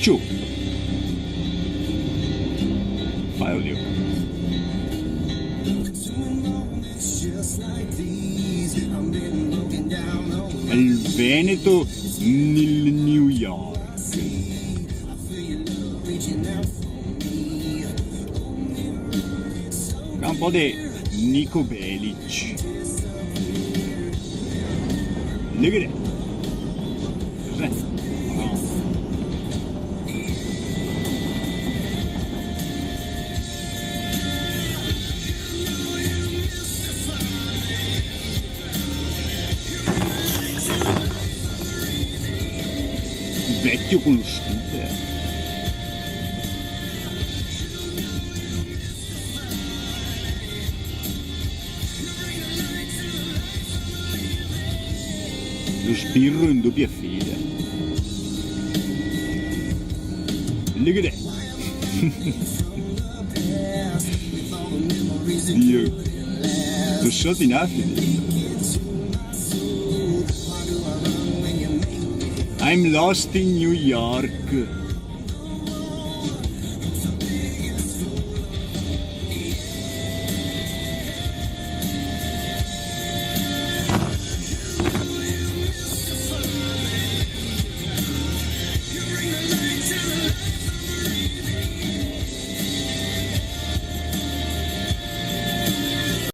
Ciu. Fai oddio. Il Veneto nel New York. Un po' di Nico Bellic. Look at it. Vecchio conosciuto. Lo sbirro in doppia fila. Look at that. Dio. Lo shot in Africa. I'm lost in New York.